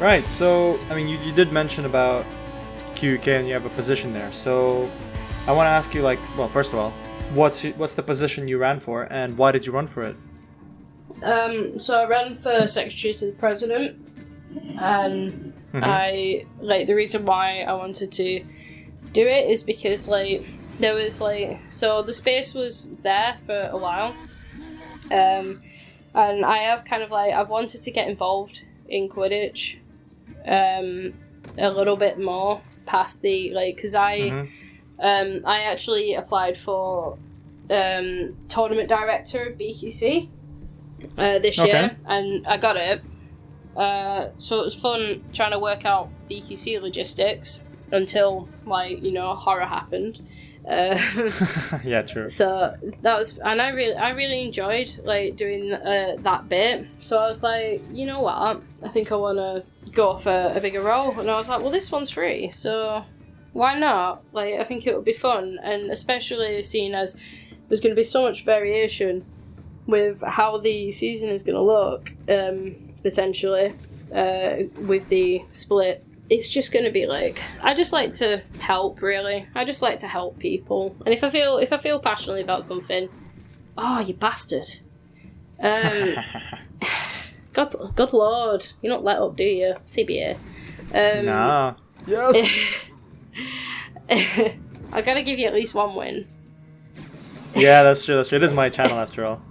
Right, so, I mean, you did mention about QUK and you have a position there. So, I want to ask you, like, well, first of all, what's the position you ran for and why did you run for it? So I ran for Secretary to the President, and the reason why I wanted to do it is because, like, there was, like, so the space was there for a while, and I have kind of, like, I've wanted to get involved in Quidditch a little bit more past the, like, because I actually applied for Tournament Director of BQC this year, and I got it. So it was fun trying to work out BQC logistics until, like, you know, horror happened. Yeah, true. So that was, and I really enjoyed, like, doing that bit. So I was like, you know what, I think I want to go for a bigger role. And I was like, well, this one's free, so why not? Like, I think it would be fun, and especially seeing as there's going to be so much variation with how the season is going to look, potentially, with the split. It's just going to be like, I just like to help, really. I just like to help people. And if I feel passionately about something, oh, you bastard. God Lord, you don't let up, do you? CBA. Nah. Yes! I gotta give you at least one win. Yeah, that's true. It is my channel, after all.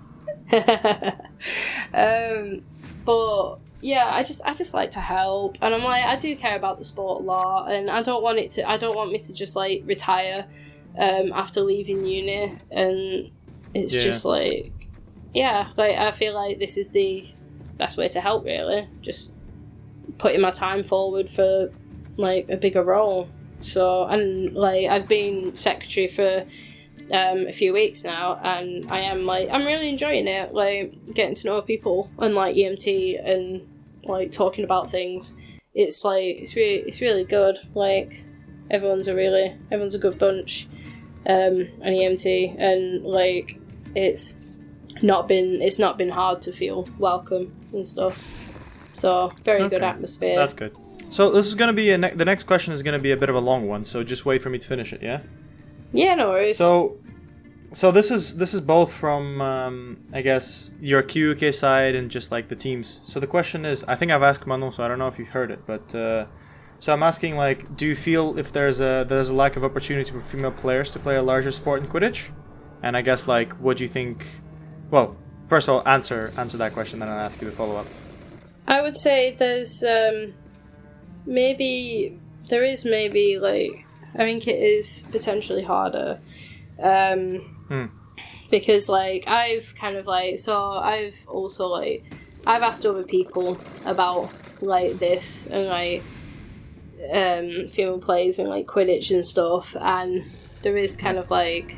But yeah, I just like to help, and I'm like, I do care about the sport a lot, and I don't want me to just, like, retire after leaving uni, and it's just like, yeah, like, I feel like this is the best way to help, really, just putting my time forward for, like, a bigger role. So, and, like, I've been secretary for a few weeks now, and I'm really enjoying it, like, getting to know people and, like, EMT and, like, talking about things. It's like, it's really good. Like, everyone's a good bunch, and EMT, and, like, it's not been hard to feel welcome and stuff. So, very good atmosphere. That's good. So this is gonna be the next question is gonna be a bit of a long one. So just wait for me to finish it. Yeah. Yeah, no worries. So this is both from I guess your QUK side and just, like, the teams. So the question is, I think I've asked Manon, so I don't know if you've heard it, but so I'm asking, like, do you feel if there's a lack of opportunity for female players to play a larger sport in Quidditch? And I guess, like, what do you think? Well, first of all, answer that question, then I'll ask you the follow up. I would say there's maybe like, I think it is potentially harder. Because, like, I've kind of, like, so I've also, like, I've asked other people about, like, this and, like, female plays and, like, Quidditch and stuff, and there is kind of, like,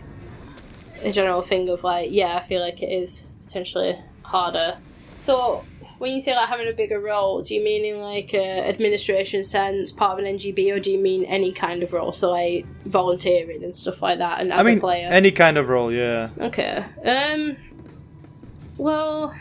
a general thing of, like, yeah, I feel like it is potentially harder. So when you say, like, having a bigger role, do you mean in, like, a administration sense, part of an NGB, or do you mean any kind of role, so, like, volunteering and stuff like that, and as a player? Any kind of role, yeah. Okay. Well,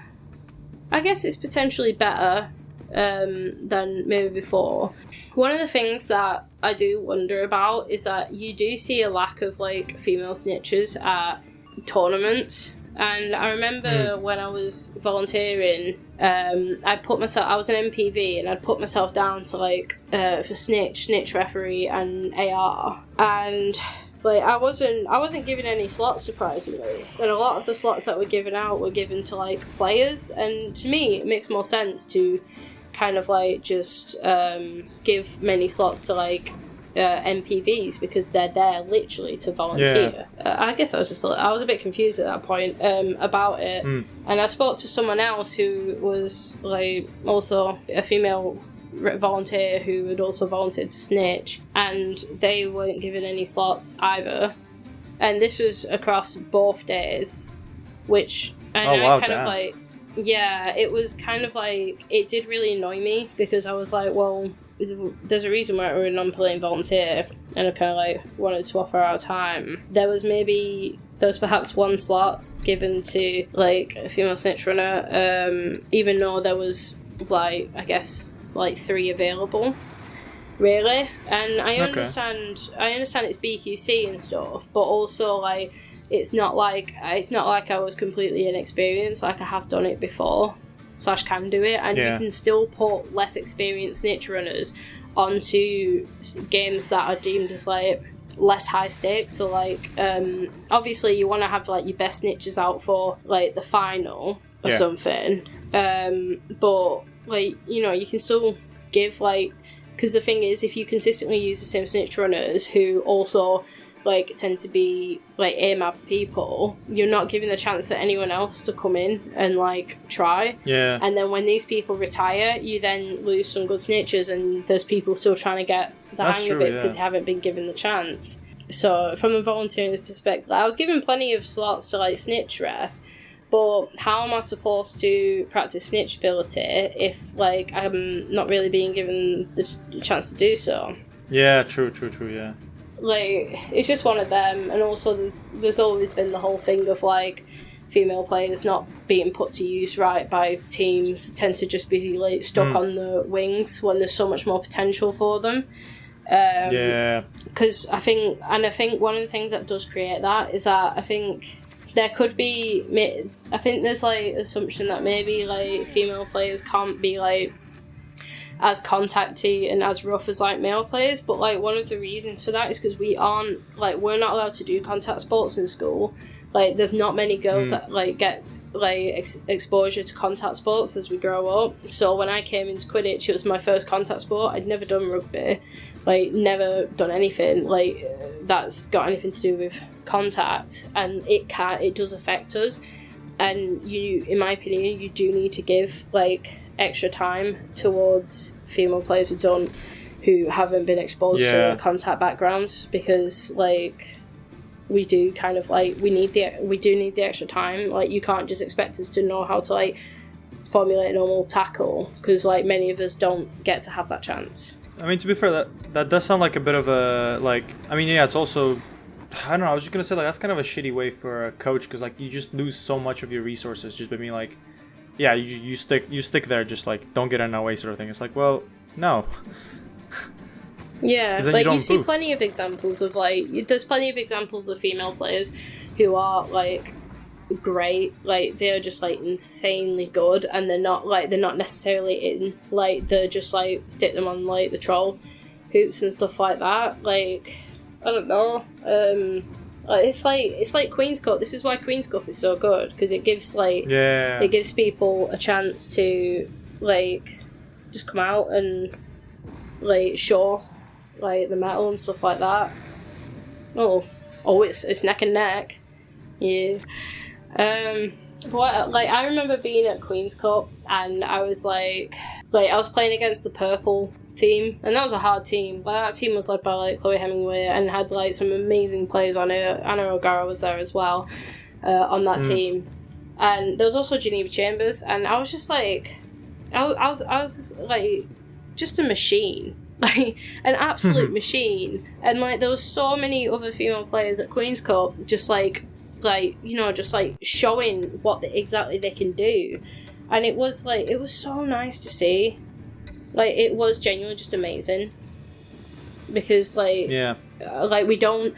I guess it's potentially better than maybe before. One of the things that I do wonder about is that you do see a lack of, like, female snitchers at tournaments. And I remember when I was volunteering, I was an MPV, and I'd put myself down to, like, for snitch referee and AR, and, like, I wasn't given any slots, surprisingly, and a lot of the slots that were given out were given to, like, players, and to me it makes more sense to kind of, like, just give many slots to, like, MPVs, because they're there literally to volunteer. I guess I was a bit confused at that point about it, and I spoke to someone else who was, like, also a female volunteer who had also volunteered to snitch, and they weren't given any slots either, and this was across both days, which it was kind of like, it did really annoy me, because I was like, well, there's a reason why we're a non-playing volunteer, and I kind of, like, wanted to offer our time. There was perhaps one slot given to, like, a female snitch runner, even though there was, like, I guess like 3 available, really. And I understand it's BQC and stuff, but also like it's not like I was completely inexperienced. Like I have done it before / can do it, and you can still put less experienced snitch runners onto games that are deemed as like less high stakes. So like obviously you want to have like your best snitches out for like the final or something, but like, you know, you can still give like, because the thing is, if you consistently use the same snitch runners who also like tend to be like AMAB people, you're not giving the chance for anyone else to come in and like try. Yeah. And then when these people retire, you then lose some good snitches, and there's people still trying to get the hang of it because they haven't been given the chance. So from a volunteering perspective, I was given plenty of slots to like snitch ref, but how am I supposed to practice snitch ability if like I'm not really being given the chance to do so? Yeah, true, yeah. Like, it's just one of them. And also there's always been the whole thing of like female players not being put to use right by teams, tend to just be like stuck on the wings when there's so much more potential for them. Because I think one of the things that does create that is that I think there could be, I think there's like assumption that maybe like female players can't be like as contacty and as rough as like male players, but like one of the reasons for that is because we're not allowed to do contact sports in school. Like there's not many girls that like get like exposure to contact sports as we grow up. So when I came into Quidditch, it was my first contact sport. I'd never done rugby, like never done anything like that's got anything to do with contact, and it does affect us. And you, in my opinion, you do need to give like extra time towards female players who haven't been exposed to contact backgrounds, because like we do kind of like we do need the extra time. Like you can't just expect us to know how to like formulate a normal tackle, because like many of us don't get to have that chance. I mean, to be fair, that does sound like a bit of a like. I mean, yeah, it's also, I don't know. I was just gonna say like that's kind of a shitty way for a coach, because like you just lose so much of your resources just by being like, yeah, you stick there, just like don't get in our way sort of thing. It's like, well, no. Yeah, like you see plenty of examples of like there's plenty of examples of female players who are like great, like they're just like insanely good, and they're not necessarily in, like they're just like stick them on like the troll hoops and stuff like that. Like I don't know, it's like Queen's Cup. This is why Queen's Cup is so good, because it gives like it gives people a chance to like just come out and like show like the metal and stuff like that. It's neck and neck. Yeah. But like I remember being at Queen's Cup, and I was like I was playing against the purple team, and that was a hard team. But that team was led by like Chloe Hemingway, and had like some amazing players on it. Anna O'Gara was there as well on that team, and there was also Geneva Chambers, and I was just like I was just, like just a machine. Like an absolute machine. And like there was so many other female players at Queen's Cup just like you know, just like showing what exactly they can do, and it was so nice to see. Like it was genuinely just amazing, because like like we don't,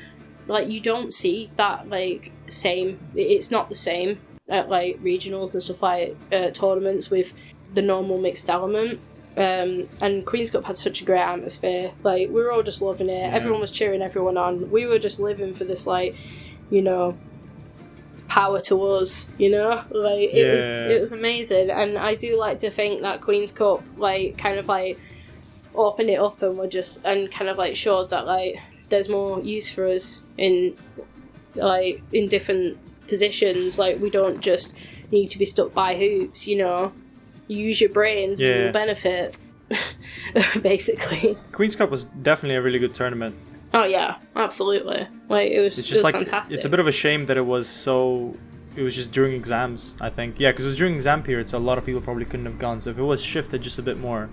like you don't see that like same, it's not the same at like regionals and stuff like tournaments with the normal mixed element. And Queen's Cup had such a great atmosphere. Like we were all just loving it. Everyone was cheering everyone on. We were just living for this, like, you know, power to us, you know, like it was amazing. And I do like to think that Queen's Cup like kind of like opened it up, and kind of like showed that like there's more use for us in different positions. Like we don't just need to be stuck by hoops, you know. Use your brains and you'll benefit. Basically, Queen's Cup was definitely a really good tournament. Oh yeah, absolutely. Like it was like fantastic. It's a bit of a shame that it was just during exams, I think. Yeah, because it was during exam period, so a lot of people probably couldn't have gone. So if it was shifted just a bit more,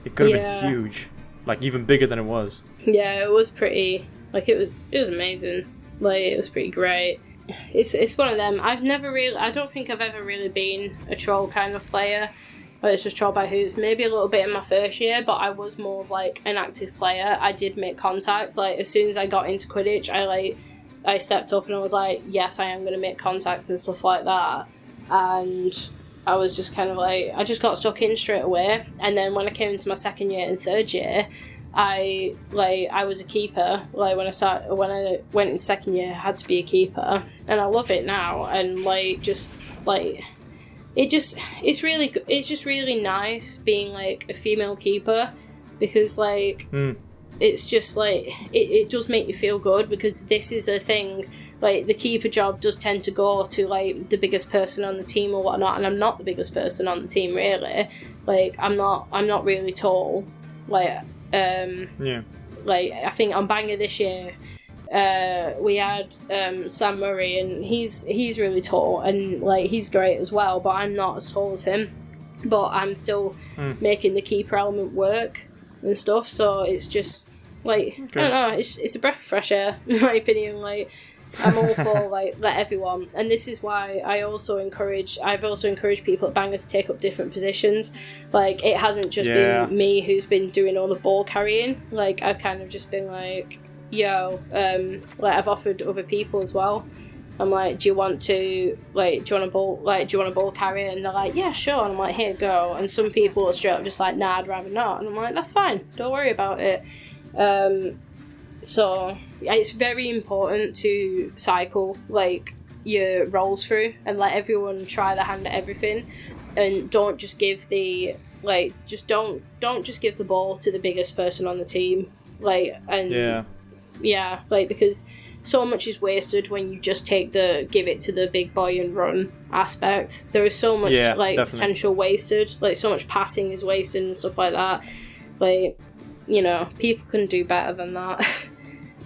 it could have been huge, like even bigger than it was. Yeah, it was pretty. Like it was amazing. Like it was pretty great. It's one of them. I don't think I've ever really been a troll kind of player. I was just trial by hoots, maybe a little bit in my first year, but I was more of like an active player. I did make contact. Like as soon as I got into Quidditch, I stepped up and I was like, yes, I am going to make contacts and stuff like that. And I was just kind of like, I just got stuck in straight away. And then when I came into my second year and third year, I was a keeper. Like when I went in second year, I had to be a keeper, and I love it now. And it's really nice being like a female keeper, because like it's just like it does make you feel good, because this is a thing. Like the keeper job does tend to go to like the biggest person on the team or whatnot, and I'm not the biggest person on the team really. Like I'm not really tall. Like I think on Banger this year, we had Sam Murray, and he's really tall, and like he's great as well, but I'm not as tall as him. But I'm still making the keeper element work and stuff, so it's just like I don't know, it's a breath of fresh air in my opinion. Like I'm all for like let everyone, and this is why I've also encouraged people at Banger to take up different positions. Like it hasn't just been me who's been doing all the ball carrying. Like I've kind of just been like, yo, like I've offered other people as well. I'm like, do you want a ball carrier? And they're like, yeah, sure. And I'm like, here, go. And some people are straight up just like, nah, I'd rather not. And I'm like, that's fine, don't worry about it. So it's very important to cycle like your roles through and let everyone try their hand at everything, and don't just give the don't just give the ball to the biggest person on the team. Because so much is wasted when you just give it to the big boy and run aspect. There is so much potential wasted, like so much passing is wasted and stuff like that. Like, you know, people can do better than that.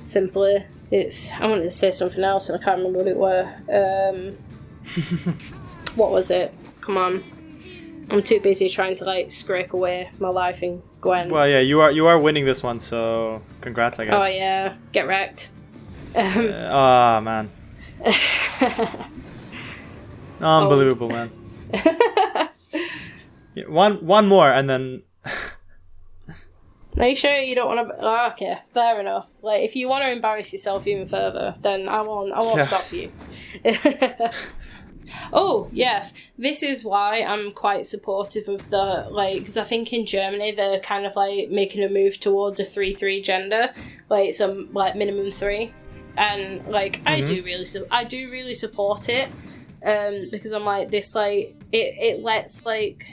Simply, I wanted to say something else and I can't remember what it were. What was it? Come on, I'm too busy trying to like scrape away my life in Gwen. Well, yeah, you are winning this one, so congrats, I guess. Oh yeah, get wrecked. Oh man. Unbelievable, man. Yeah, one more and then. Are you sure you don't want to? Oh, okay, fair enough. Like, if you want to embarrass yourself even further, then I won't stop you. Oh yes, this is why I'm quite supportive of the because I think in Germany they're kind of like making a move towards a 3-3 gender, like some like minimum 3, and like I do really support it, because I'm like this like it lets like.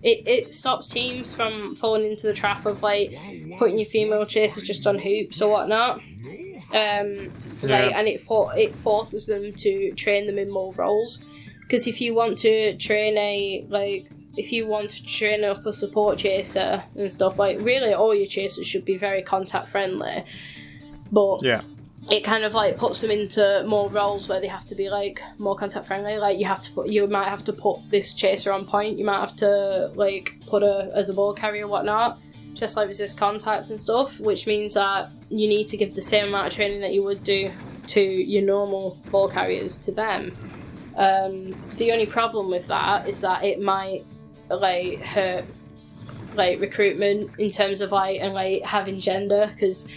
It stops teams from falling into the trap of like putting your female chasers just on hoops or whatnot, and it forces them to train them in more roles. Because if you want to train up a support chaser and stuff, like really all your chasers should be very contact friendly, but it kind of like puts them into more roles where they have to be like more contact friendly. Like you might have to put this chaser on point. You might have to like put her as a ball carrier or whatnot, just like resist contacts and stuff. Which means that you need to give the same amount of training that you would do to your normal ball carriers to them. The only problem with that is that it might like hurt like recruitment in terms of like and like having gender, because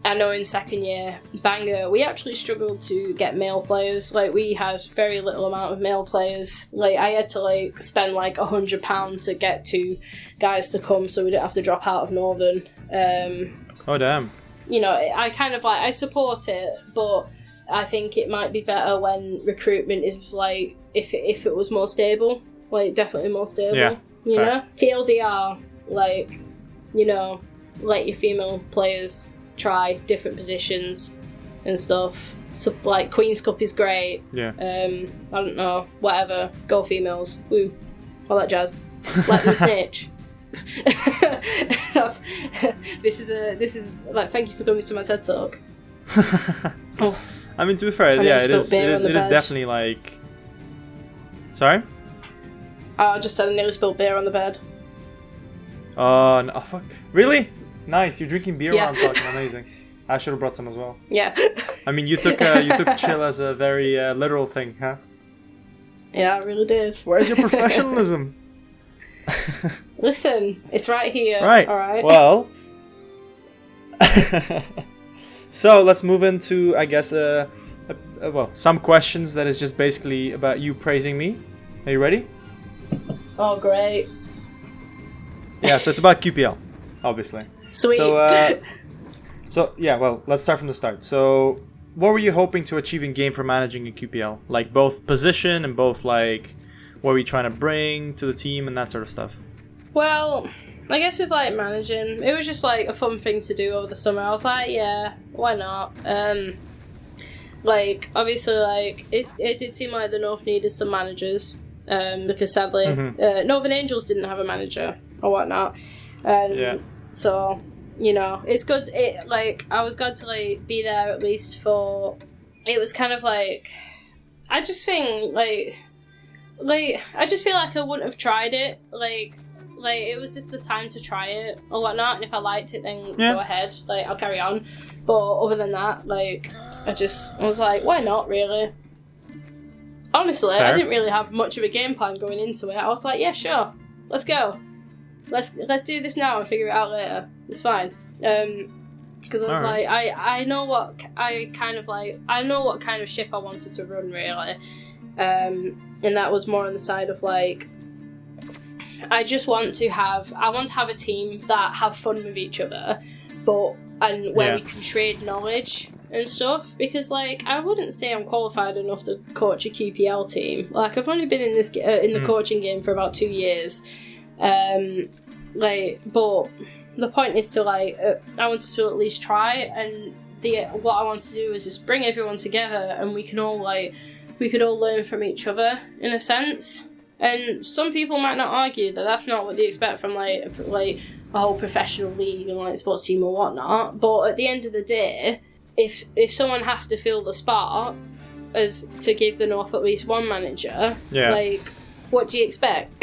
I know in second year Banger we actually struggled to get male players. Like we had very little amount of male players. Like I had to like spend like £100 to get 2 guys to come so we didn't have to drop out of Northern. Oh damn. You know, I kind of like I support it, but I think it might be better when recruitment is like if it was more stable. Like definitely more stable. Yeah. You know? TLDR, like, you know, let your female players try different positions and stuff. So like Queen's Cup is great. Yeah. I don't know, whatever. Go females. Woo. All that jazz. Let them snitch. This is like thank you for coming to my TED Talk. Oh. I mean, to be fair, yeah, it is definitely like. Sorry? I just said I nearly spilled beer on the bed. Oh no! Oh, fuck! Really? Nice. You're drinking beer while I'm talking. Amazing. I should have brought some as well. Yeah. I mean, you took chill as a very literal thing, huh? Yeah, I really did. Where's your professionalism? Listen, it's right here. Right. All right. Well. So let's move into, I guess, some questions that is just basically about you praising me. Are you ready? Oh, great. Yeah, so it's about QPL, obviously. Sweet. So yeah, well, let's start from the start. So, what were you hoping to achieve in game for managing in QPL? Like both position and both like what were you trying to bring to the team and that sort of stuff? Well, I guess with like managing, it was just like a fun thing to do over the summer. I was like, yeah, why not? Like obviously, like it did seem like the North needed some managers, because sadly, Northern Angels didn't have a manager or whatnot, and so you know it's good. It like I was glad to like be there at least for. It was kind of like I just think like I just feel like I wouldn't have tried it like it was just the time to try it or whatnot, and if I liked it then go ahead, like I'll carry on, but other than that like I was like, why not really? Honestly, Fair. I didn't really have much of a game plan going into it. I was like, yeah, sure, let's go, let's do this now and figure it out later, it's fine, because I was like, I know what kind of ship I wanted to run really, and that was more on the side of like I want to have a team that have fun with each other, and where we can trade knowledge and stuff, because like I wouldn't say I'm qualified enough to coach a QPL team. Like I've only been in this in the coaching game for about 2 years, but the point is to like I wanted to at least try, and what I want to do is just bring everyone together and we could all learn from each other in a sense. And some people might not argue that that's not what they expect from like a whole professional league and like sports team or whatnot. But at the end of the day, if someone has to fill the spot as to give the North at least one manager, like what do you expect?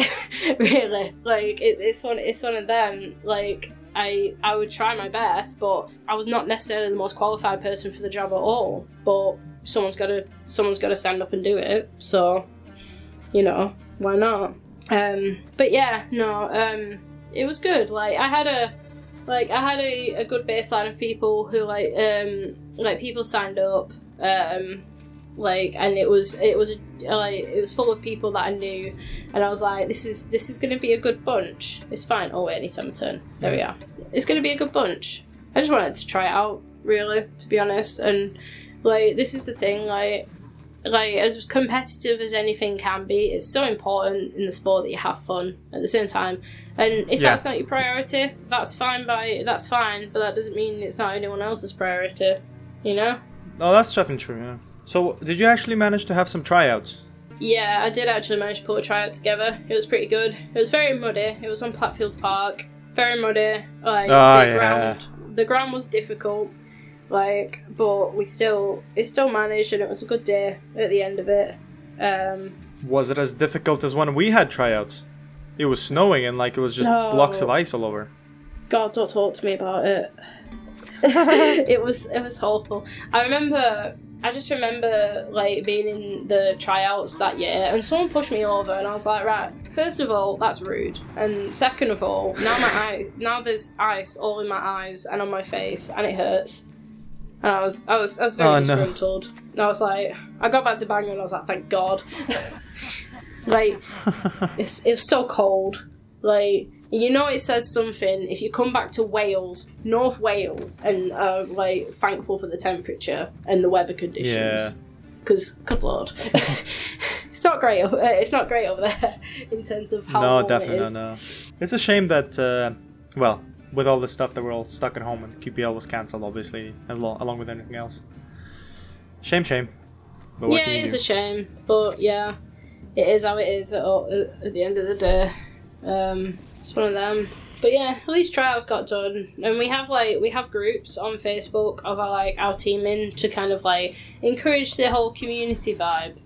Really, like it's one of them. Like I would try my best, but I was not necessarily the most qualified person for the job at all. But someone's got to stand up and do it. So, you know, why not? But yeah, no, it was good. Like I had a good baseline of people who like people signed up, like, and it was full of people that I knew, and I was like, this is going to be a good bunch. It's fine. Oh wait, I need to have a turn. There we are. It's going to be a good bunch. I just wanted to try it out, really, to be honest. And like, this is the thing, like as competitive as anything can be, it's so important in the sport that you have fun at the same time. And if that's not your priority, that's fine, but that doesn't mean it's not anyone else's priority, you know? Oh, that's definitely true, yeah. So, did you actually manage to have some tryouts? Yeah, I did actually manage to pull a tryout together. It was pretty good. It was very muddy. It was on Platfields Park. Very muddy. Like, the ground was difficult. Like, but it still managed, and it was a good day at the end of it. Was it as difficult as when we had tryouts? It was snowing and like it was just blocks of ice all over. God, don't talk to me about it. It was awful. I just remember like being in the tryouts that year, and someone pushed me over, and I was like, right, first of all, that's rude, and second of all, now there's ice all in my eyes and on my face, and it hurts. And I was very disgruntled. No. I was like, I got back to Bangor and I was like, thank God. Like, it was so cold. Like, you know, it says something if you come back to Wales, North Wales, and are like thankful for the temperature and the weather conditions. Yeah. Because, good lord, it's not great. It's not great over there in terms of how warm it is. No. It's a shame that, with all the stuff that we're all stuck at home and QPL was cancelled, obviously, along with anything else. Shame. But what can you do? It is a shame, but yeah, it is how it is at the end of the day. It's one of them. But yeah, at least tryouts got done, and we have groups on Facebook of our teaming to kind of like encourage the whole community vibe.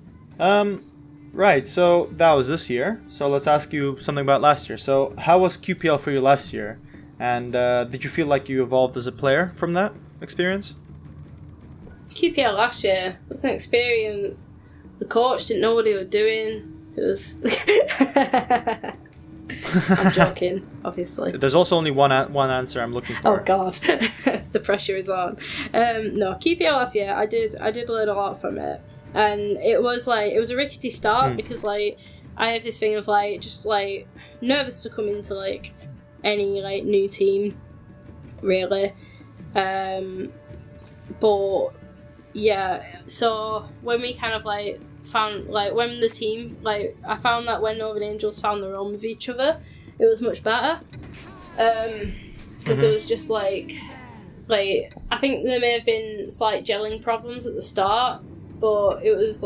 Right, so that was this year. So let's ask you something about last year. So how was QPL for you last year? And did you feel like you evolved as a player from that experience? QPL last year was an experience. The coach didn't know what he was doing. It was... I'm joking, obviously. There's also only one answer I'm looking for. Oh god, the pressure is on. No, QPR last year, I did learn a lot from it, and it was a rickety start because like I have this thing of like just like nervous to come into like any like new team, really. But yeah, so when we kind of like found like when the team like I found that when Northern Angels found their own with each other, it was much better. Because it was just like I think there may have been slight gelling problems at the start, but it was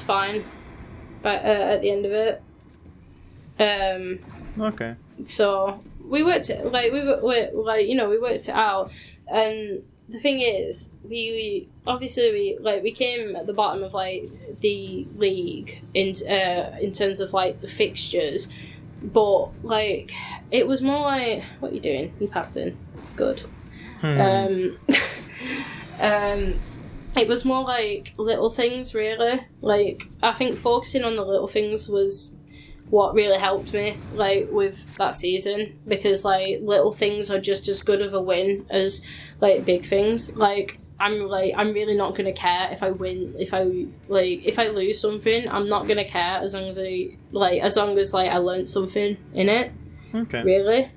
fine. But at the end of it, okay. So we worked it we worked it out, and the thing is, we came at the bottom of like the league in terms of like the fixtures, but like it was more like, what are you doing? You passing? Good. It was more like little things, really. Like I think focusing on the little things was what really helped me like with that season, because like little things are just as good of a win as like big things. Like I'm really not gonna care if I win. If I lose something, I'm not gonna care as long as I learned something in it. Okay. Really.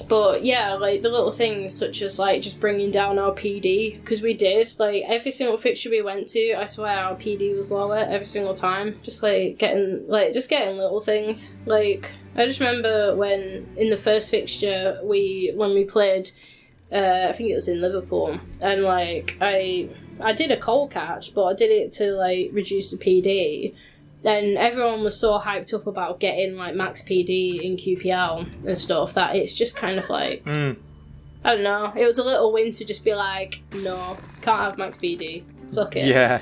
But yeah, like the little things such as like just bringing down our PD, because we did like every single fixture we went to, I swear our PD was lower every single time. Just getting little things. Like I just remember when in the first fixture when we played, I think it was in Liverpool, and like I did a cold catch, but I did it to like reduce the PD. Then everyone was so hyped up about getting like max PD in QPL and stuff that it's just kind of like I don't know. It was a little win to just be like, no, can't have max PD. Suck it. Yeah.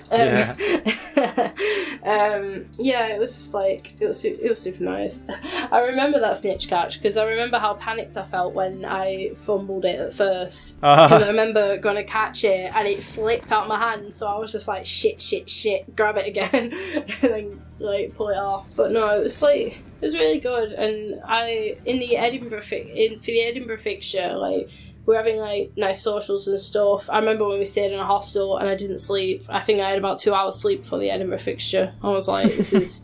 Yeah, it was just like it was super nice. I remember that snitch catch because I remember how panicked I felt when I fumbled it at first. Because I remember going to catch it and it slipped out my hand, so I was just like shit, grab it again, and then like pull it off. But no, it was really good. And for the Edinburgh fixture, like we're having like nice socials and stuff. I remember when we stayed in a hostel and I didn't sleep. I think I had about 2 hours sleep before the Edinburgh fixture. I was like, this is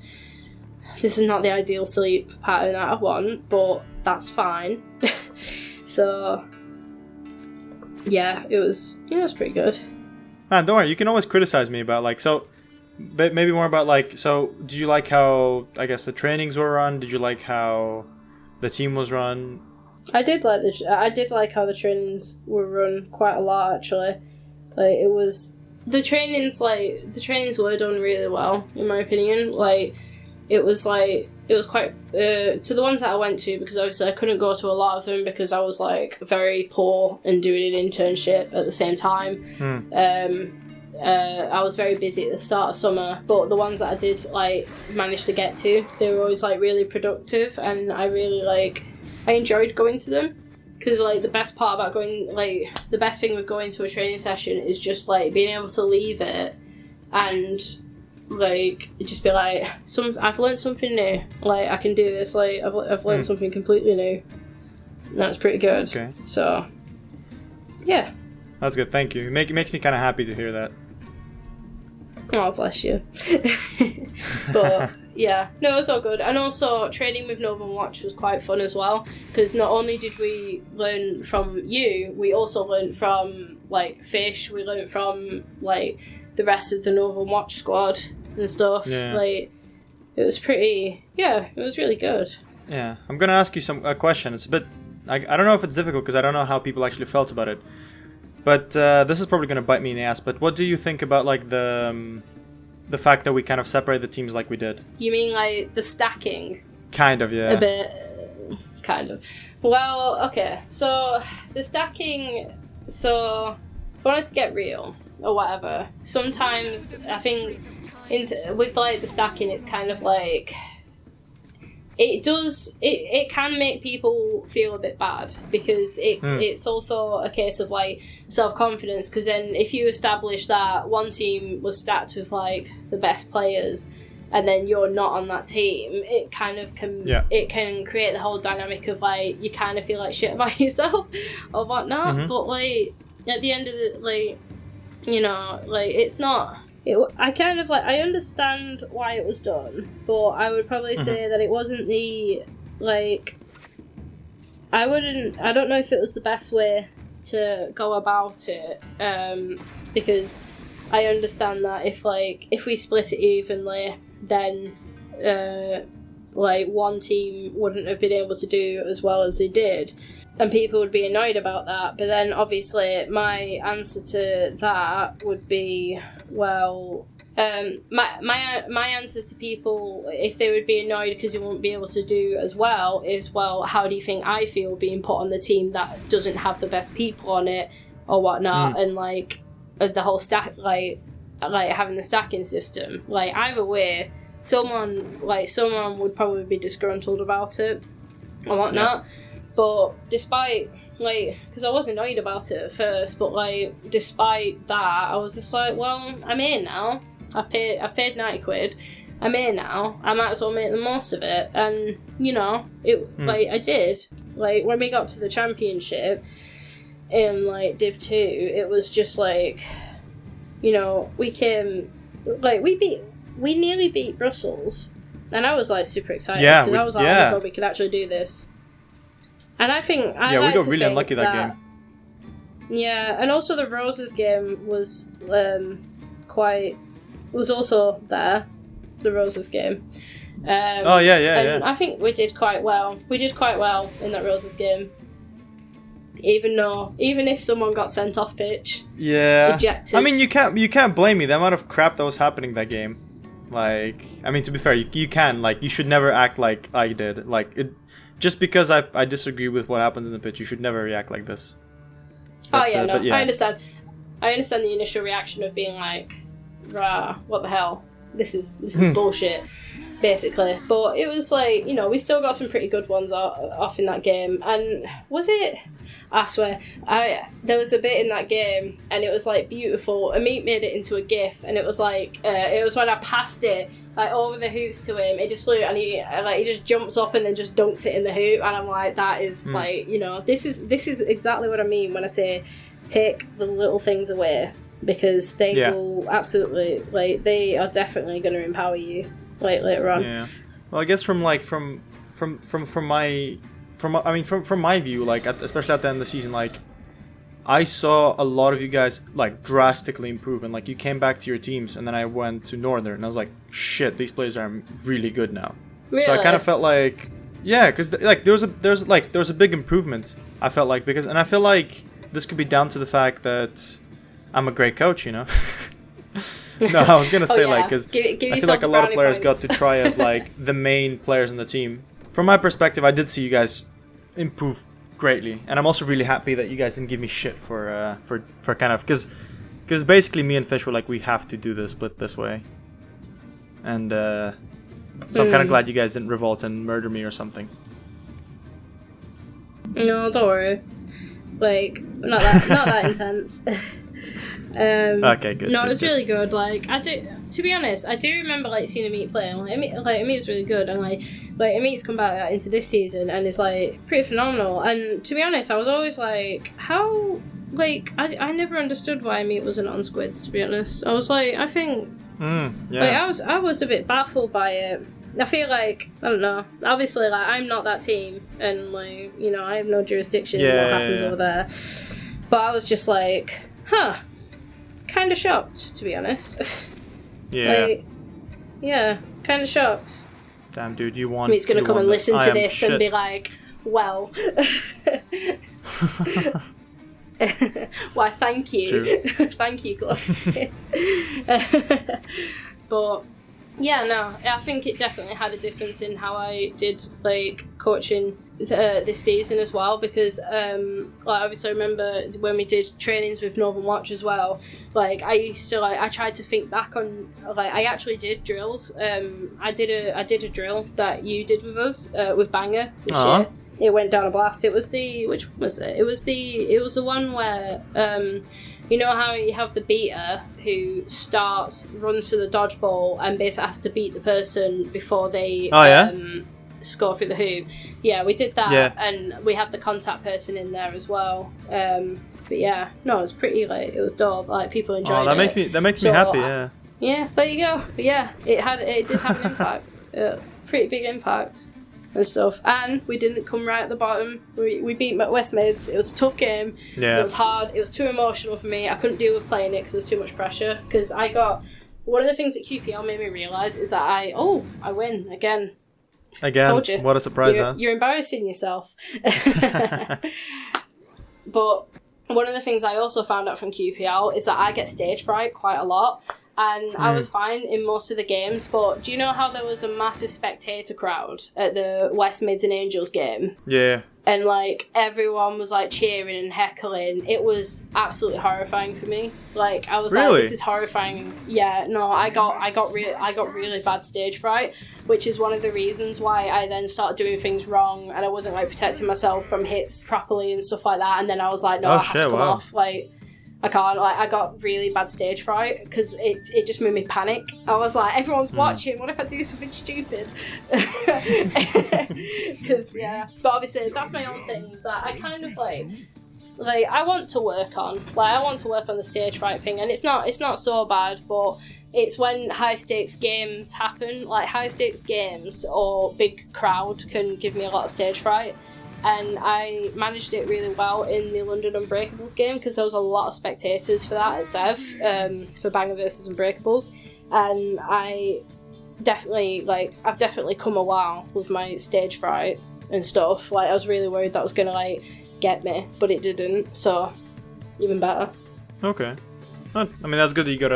not the ideal sleep pattern that I want, but that's fine. So yeah, it was pretty good. Man, don't worry, you can always criticize me about like, so maybe more about like, so did you like how I guess the trainings were run? Did you like how the team was run? I did like how the trainings were run quite a lot, actually. Like it was the trainings were done really well, in my opinion. Like it was quite to the ones that I went to, because obviously I couldn't go to a lot of them because I was like very poor and doing an internship at the same time. I was very busy at the start of summer, but the ones that I did like manage to get to, they were always like really productive, and I enjoyed going to them, because like the best thing with going to a training session is just like being able to leave it and like just be like, I've learned something new, like I can do this, like I've learned something completely new, and that's pretty good. Okay. So yeah, that's good. Thank you. It makes me kind of happy to hear that. Oh, bless you. But yeah, no, it was all good. And also training with Northern Watch was quite fun as well, because not only did we learn from you, we also learned from like Fish, we learned from like the rest of the Northern Watch squad and stuff. Yeah. Like it was really good. Yeah, I'm gonna ask you a question. It's a bit, I don't know if it's difficult because I don't know how people actually felt about it. But this is probably going to bite me in the ass. But what do you think about like the fact that we kind of separate the teams like we did? You mean like the stacking? Kind of, yeah. A bit, kind of. Well, okay. So the stacking. So if I wanted to get real or whatever, sometimes I think with like the stacking, it's kind of like it can make people feel a bit bad, because it's also a case of like self-confidence, because then if you establish that one team was stacked with like the best players and then you're not on that team, it kind of can it can create the whole dynamic of like you kind of feel like shit about yourself or whatnot. But like at the end of it, like, you know, like it's not. I kind of like, I understand why it was done, but I would probably say that it wasn't the, like, I don't know if it was the best way to go about it, because I understand that if we split it evenly, then, like, one team wouldn't have been able to do as well as they did. And people would be annoyed about that. But then, obviously, my answer to that would be, well, my answer to people, if they would be annoyed because they won't be able to do as well, is, well, how do you think I feel being put on the team that doesn't have the best people on it or whatnot? And, like, the whole stack, like having the stacking system. Like, either way, someone would probably be disgruntled about it or whatnot. Yeah. But despite, like, because I was annoyed about it at first, but, like, despite that, I was just like, well, I'm here now. I paid £90. I'm here now. I might as well make the most of it. And, you know, like, I did. Like, when we got to the championship in, like, Div 2, it was just, like, you know, we came, like, we nearly beat Brussels. And I was, like, super excited. Because I was like, oh my god, we could actually do this. And I think we got really unlucky that game. Yeah, and also the Roses game was was also there. The Roses game. And I think we did quite well. We did quite well in that Roses game. Even if someone got sent off pitch. Yeah. Ejected. I mean, you can't blame me. The amount of crap that was happening that game. Like, I mean, to be fair, you can, like, you should never act like I did. Like, it. Just because I disagree with what happens in the pitch, you should never react like this. But, I understand. I understand the initial reaction of being like, rah, what the hell? This is bullshit, basically. But it was like, you know, we still got some pretty good ones off in that game. And was it? I swear, there was a bit in that game, and it was like beautiful. Amit made it into a GIF, and it was like, it was when I passed it, like, over the hoops to him, it just flew, and he just jumps up and then just dunks it in the hoop, and I'm like, that is like, you know, this is exactly what I mean when I say take the little things away, because they will absolutely, like, they are definitely going to empower you, like, later on. Yeah. Well, I guess from my view, like, especially at the end of the season, like, I saw a lot of you guys, like, drastically improve, and, like, you came back to your teams, and then I went to Northern, and I was like, shit, these players are really good now. Really? So I kind of felt like, yeah, because, like, there was a big improvement, I felt like, because, and I feel like this could be down to the fact that I'm a great coach, you know? No, I was going to say, like, because I feel like a lot of players got to try as, like, the main players in the team. From my perspective, I did see you guys improve greatly, and I'm also really happy that you guys didn't give me shit for kind of, because basically me and Fish were like, we have to do this split this way, and so I'm kind of glad you guys didn't revolt and murder me or something. No, don't worry, like, not that intense. Okay, good. No, it was really good. Like, to be honest, I do remember, like, seeing Amit play, and Amit's really good, and like Amit's come back into this season and is, like, pretty phenomenal. And to be honest, I was always like, how, like, I never understood why Amit wasn't on Squids. To be honest, I was like, I think, like, I was a bit baffled by it. I feel like, I don't know, obviously, like, I'm not that team, and, like, you know, I have no jurisdiction in what happens over there. But I was just like, kind of shocked, to be honest. Yeah. Like, yeah, kind of shocked. Damn, dude, you want. He's gonna come and listen to this and be like, well. Why, thank you. Thank you, Chloe. But, yeah, no, I think it definitely had a difference in how I did, like, coaching this season as well, because like, obviously I remember when we did trainings with Northern Watch as well, like, I used to, like, I tried to think back on, like, I actually did drills. I did a drill that you did with us with Banger this year. It went down a blast. It was the, which was it? It was the one where you know how you have the beater who runs to the dodgeball and basically has to beat the person before they score through the hoop. Yeah, we did that, and we had the contact person in there as well. But yeah, no, it was pretty it was dope. Like people enjoyed it. That makes me happy. Yeah. Yeah, there you go. But yeah, it did have an impact. Pretty big impact and stuff. And we didn't come right at the bottom. We beat West Mids. It was a tough game. Yeah. It was hard. It was too emotional for me. I couldn't deal with playing it because there's too much pressure. Because I got one of the things that QPL made me realise is that I win again. Told you. What a surprise! You're embarrassing yourself. But one of the things I also found out from QPL is that I get stage fright quite a lot. And I was fine in most of the games, but do you know how there was a massive spectator crowd at the West Mids and Angels game? Yeah. And like everyone was like cheering and heckling. It was absolutely horrifying for me. Like I was like, this is horrifying. Yeah, no, I got really bad stage fright, which is one of the reasons why I then started doing things wrong and I wasn't like protecting myself from hits properly and stuff like that. And then I was like, no, I have to come off. Like I can't. Like I got really bad stage fright because it just made me panic. I was like, everyone's watching. What if I do something stupid? Because but obviously that's my own thing that I kind of like I want to work on. Like I want to work on the stage fright thing, and it's not so bad, but it's when high stakes games happen, like high stakes games or big crowd can give me a lot of stage fright. And I managed it really well in the London Unbreakables game because there was a lot of spectators for that at Dev, for Banger versus Unbreakables, and I've definitely come a while with my stage fright and stuff. Like I was really worried that was gonna like get me, but it didn't, so even better. Okay. I mean that's good that you got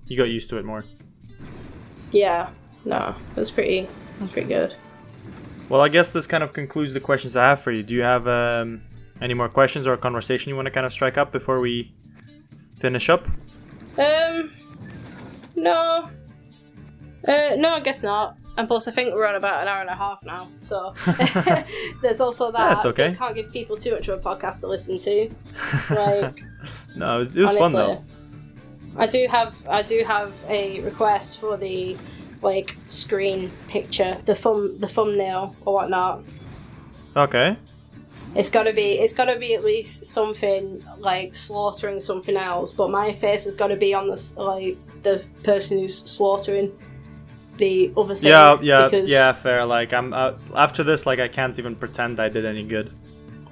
you got used to it more. Yeah, no, it was pretty good. Well, I guess this kind of concludes the questions I have for you. Do you have any more questions or a conversation you want to kind of strike up before we finish up? No, I guess not. And plus, I think we're on about an hour and a half now, so there's also that. That's okay. You can't give people too much of a podcast to listen to. Like, no, it was honestly, fun though. I do have a request for the screen picture, the thumbnail or whatnot. Okay. It's gotta be at least something like slaughtering something else, but my face has got to be on the person who's slaughtering the other thing. Yeah, fair. Like I'm after this, like I can't even pretend I did any good.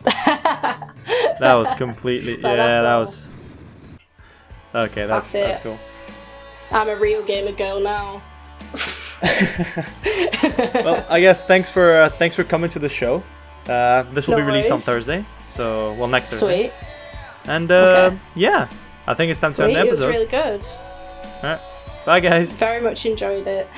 That was completely that was. Okay, that's cool. I'm a real gamer girl now. Well, I guess thanks for coming to the show. This will be released on Thursday, so next Thursday. Sweet. And yeah, I think it's time to end the It episode. was really good. All right, bye guys. Very much enjoyed it.